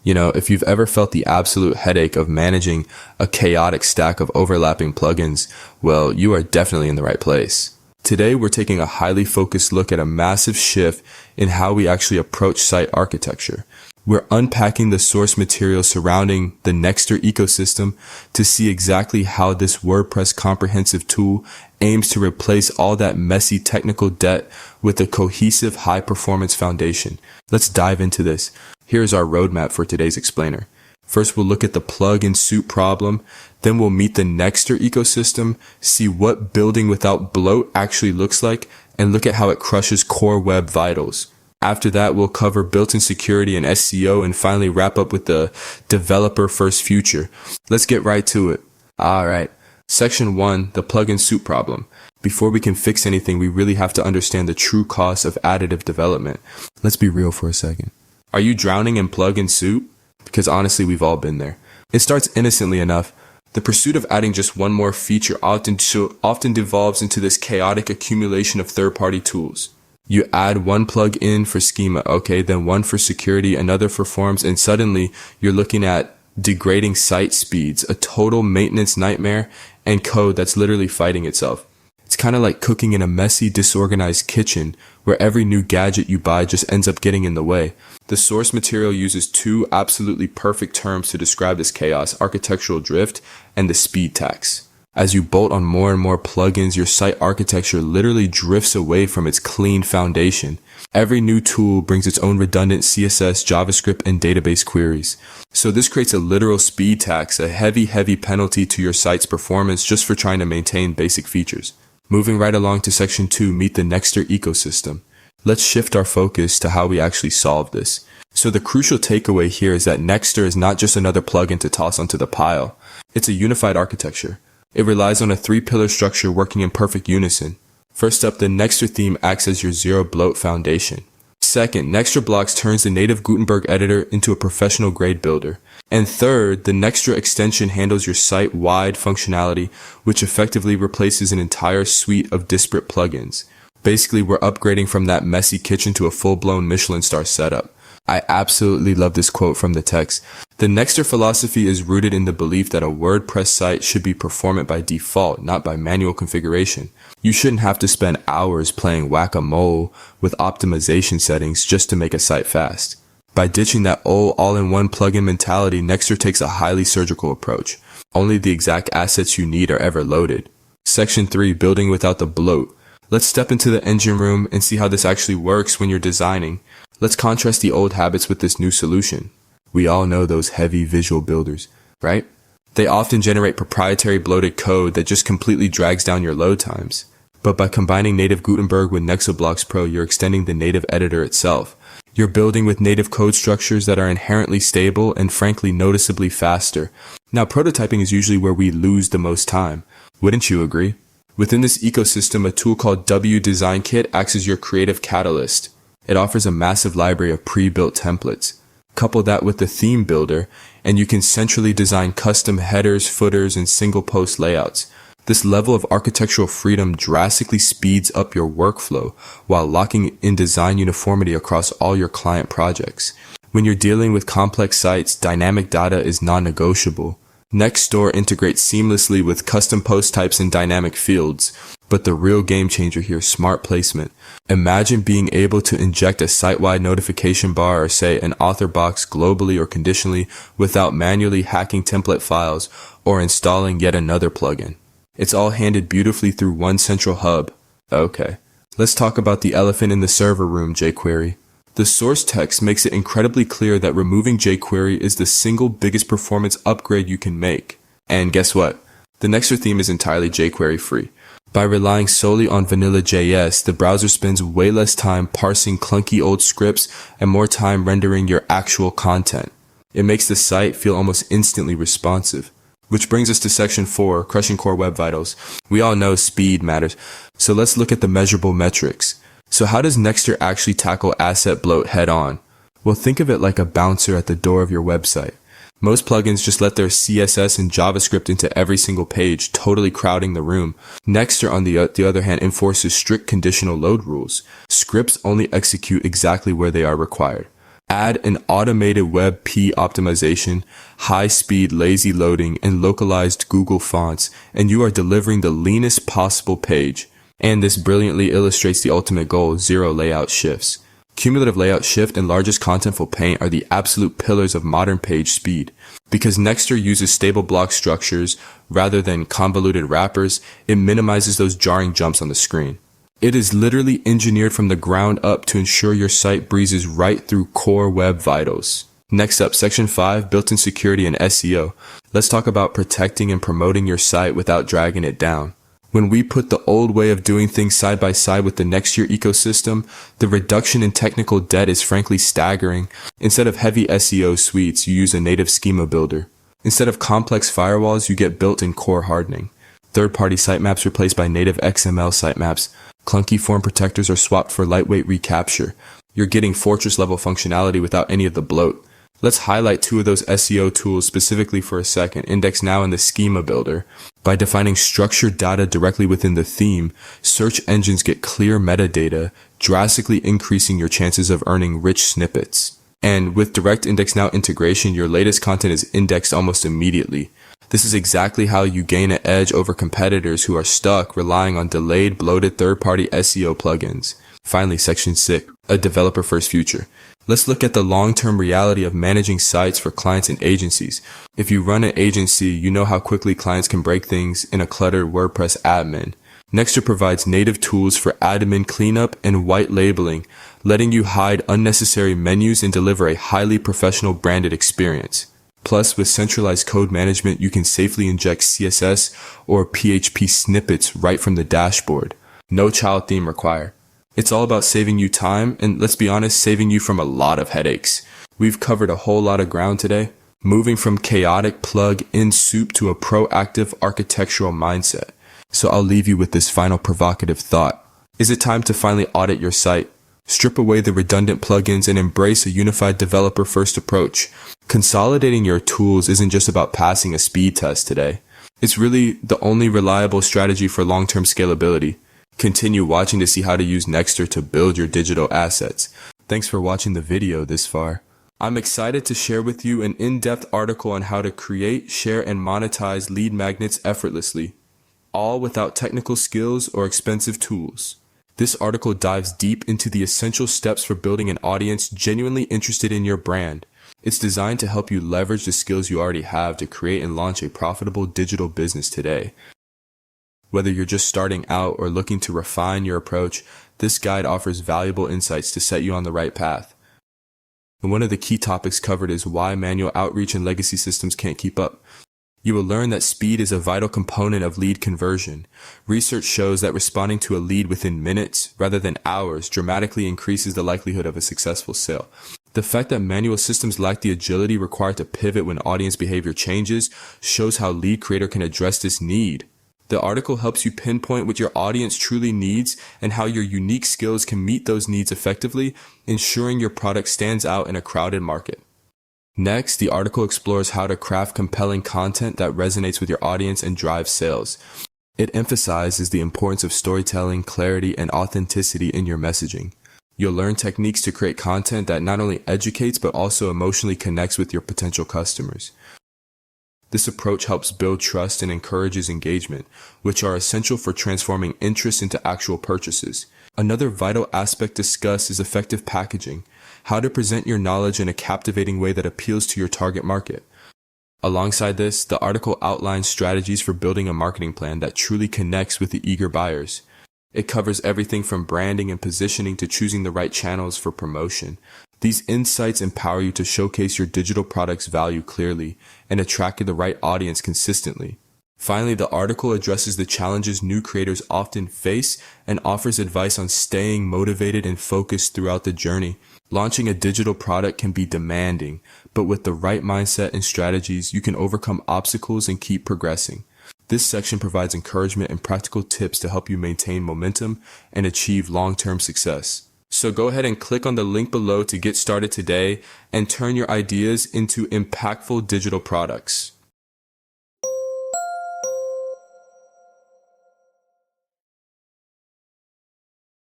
You know, if you've ever felt the absolute headache of managing a chaotic stack of overlapping plugins, well, you are definitely in the right place. Today, we're taking a highly focused look at a massive shift in how we actually approach site architecture. We're unpacking the source material surrounding the Nexter ecosystem to see exactly how this WordPress comprehensive tool aims to replace all that messy technical debt with a cohesive high-performance foundation. Let's dive into this. Here's our roadmap for today's explainer. First, we'll look at the plug and soup problem. Then we'll meet the Nexter ecosystem, see what building without bloat actually looks like, and look at how it crushes core web vitals. After that, we'll cover built-in security and SEO, and finally wrap up with the developer-first future. Let's get right to it. All right. Section 1, the plug and soup problem. Before we can fix anything, we really have to understand the true cost of additive development. Let's be real for a second. Are you drowning in plug and soup? Because honestly, we've all been there. It starts innocently enough. The pursuit of adding just one more feature often devolves into this chaotic accumulation of third-party tools. You add one plug-in for schema, okay, then one for security, another for forms, and suddenly you're looking at degrading site speeds, a total maintenance nightmare, and code that's literally fighting itself. It's kind of like cooking in a messy, disorganized kitchen where every new gadget you buy just ends up getting in the way. The source material uses two absolutely perfect terms to describe this chaos: architectural drift and the speed tax. As you bolt on more and more plugins, your site architecture literally drifts away from its clean foundation. Every new tool brings its own redundant CSS, JavaScript, and database queries. So this creates a literal speed tax, a heavy penalty to your site's performance just for trying to maintain basic features. Moving right along to section 2, meet the Nexter ecosystem. Let's shift our focus to how we actually solve this. So the crucial takeaway here is that Nexter is not just another plugin to toss onto the pile. It's a unified architecture. It relies on a 3-pillar structure working in perfect unison. First up, the Nexter theme acts as your zero-bloat foundation. Second, Nexter Blocks turns the native Gutenberg editor into a professional grade builder. And third, the Nexter extension handles your site-wide functionality, which effectively replaces an entire suite of disparate plugins. Basically, we're upgrading from that messy kitchen to a full-blown Michelin star setup. I absolutely love this quote from the text. The Nexter philosophy is rooted in the belief that a WordPress site should be performant by default, not by manual configuration. You shouldn't have to spend hours playing whack-a-mole with optimization settings just to make a site fast. By ditching that old all-in-one plugin mentality, Nexter takes a highly surgical approach. Only the exact assets you need are ever loaded. Section 3, building without the bloat. Let's step into the engine room and see how this actually works when you're designing. Let's contrast the old habits with this new solution. We all know those heavy visual builders, right? They often generate proprietary bloated code that just completely drags down your load times. But by combining native Gutenberg with Nexoblocks Pro, you're extending the native editor itself. You're building with native code structures that are inherently stable and frankly noticeably faster. Now, prototyping is usually where we lose the most time. Wouldn't you agree? Within this ecosystem, a tool called Design Kit acts as your creative catalyst. It offers a massive library of pre-built templates. Couple that with the theme builder, and you can centrally design custom headers, footers, and single post layouts. This level of architectural freedom drastically speeds up your workflow while locking in design uniformity across all your client projects. When you're dealing with complex sites, dynamic data is non-negotiable. Nextdoor integrates seamlessly with custom post types and dynamic fields, but the real game changer here is smart placement. Imagine being able to inject a site-wide notification bar or say an author box globally or conditionally without manually hacking template files or installing yet another plugin. It's all handled beautifully through one central hub. Okay, let's talk about the elephant in the server room, jQuery. The source text makes it incredibly clear that removing jQuery is the single biggest performance upgrade you can make. And guess what? The Nexter theme is entirely jQuery free. By relying solely on vanilla JS, the browser spends way less time parsing clunky old scripts and more time rendering your actual content. It makes the site feel almost instantly responsive. Which brings us to section 4, crushing core web vitals. We all know speed matters, so let's look at the measurable metrics. So how does Nexter actually tackle asset bloat head on? Well, think of it like a bouncer at the door of your website. Most plugins just let their CSS and JavaScript into every single page, totally crowding the room. Nexter, on the other hand, enforces strict conditional load rules. Scripts only execute exactly where they are required. Add an automated WebP optimization, high-speed lazy loading, and localized Google fonts, and you are delivering the leanest possible page. And this brilliantly illustrates the ultimate goal, zero layout shifts. Cumulative layout shift and largest contentful paint are the absolute pillars of modern page speed. Because Nexter uses stable block structures rather than convoluted wrappers, it minimizes those jarring jumps on the screen. It is literally engineered from the ground up to ensure your site breezes right through core web vitals. Next up, Section 5, Built-in Security and SEO. Let's talk about protecting and promoting your site without dragging it down. When we put the old way of doing things side by side with the Nexter ecosystem, the reduction in technical debt is frankly staggering. Instead of heavy SEO suites, you use a native schema builder. Instead of complex firewalls, you get built-in core hardening. Third-party sitemaps replaced by native XML sitemaps. Clunky form protectors are swapped for lightweight recapture. You're getting fortress-level functionality without any of the bloat. Let's highlight two of those SEO tools specifically for a second. Index Now and the Schema Builder. By defining structured data directly within the theme, search engines get clear metadata, drastically increasing your chances of earning rich snippets. And with direct Index Now integration, your latest content is indexed almost immediately. This is exactly how you gain an edge over competitors who are stuck relying on delayed, bloated third-party SEO plugins. Finally, Section 6, a developer-first future. Let's look at the long-term reality of managing sites for clients and agencies. If you run an agency, you know how quickly clients can break things in a cluttered WordPress admin. Nexter provides native tools for admin cleanup and white labeling, letting you hide unnecessary menus and deliver a highly professional branded experience. Plus, with centralized code management, you can safely inject CSS or PHP snippets right from the dashboard. No child theme required. It's all about saving you time and, let's be honest, saving you from a lot of headaches. We've covered a whole lot of ground today, moving from chaotic plug-in soup to a proactive architectural mindset. So I'll leave you with this final provocative thought. Is it time to finally audit your site? Strip away the redundant plugins and embrace a unified developer-first approach. Consolidating your tools isn't just about passing a speed test today. It's really the only reliable strategy for long-term scalability. Continue watching to see how to use Nexter to build your digital assets. Thanks for watching the video this far. I'm excited to share with you an in-depth article on how to create, share, and monetize lead magnets effortlessly, all without technical skills or expensive tools. This article dives deep into the essential steps for building an audience genuinely interested in your brand. It's designed to help you leverage the skills you already have to create and launch a profitable digital business today. Whether you're just starting out or looking to refine your approach, this guide offers valuable insights to set you on the right path. And one of the key topics covered is why manual outreach and legacy systems can't keep up. You will learn that speed is a vital component of lead conversion. Research shows that responding to a lead within minutes rather than hours dramatically increases the likelihood of a successful sale. The fact that manual systems lack the agility required to pivot when audience behavior changes shows how Lead Creator can address this need. The article helps you pinpoint what your audience truly needs and how your unique skills can meet those needs effectively, ensuring your product stands out in a crowded market. Next, the article explores how to craft compelling content that resonates with your audience and drives sales. It emphasizes the importance of storytelling, clarity, and authenticity in your messaging. You'll learn techniques to create content that not only educates but also emotionally connects with your potential customers. This approach helps build trust and encourages engagement, which are essential for transforming interest into actual purchases. Another vital aspect discussed is effective packaging, how to present your knowledge in a captivating way that appeals to your target market. Alongside this, the article outlines strategies for building a marketing plan that truly connects with the eager buyers. It covers everything from branding and positioning to choosing the right channels for promotion. These insights empower you to showcase your digital product's value clearly and attract the right audience consistently. Finally, the article addresses the challenges new creators often face and offers advice on staying motivated and focused throughout the journey. Launching a digital product can be demanding, but with the right mindset and strategies, you can overcome obstacles and keep progressing. This section provides encouragement and practical tips to help you maintain momentum and achieve long-term success. So go ahead and click on the link below to get started today and turn your ideas into impactful digital products.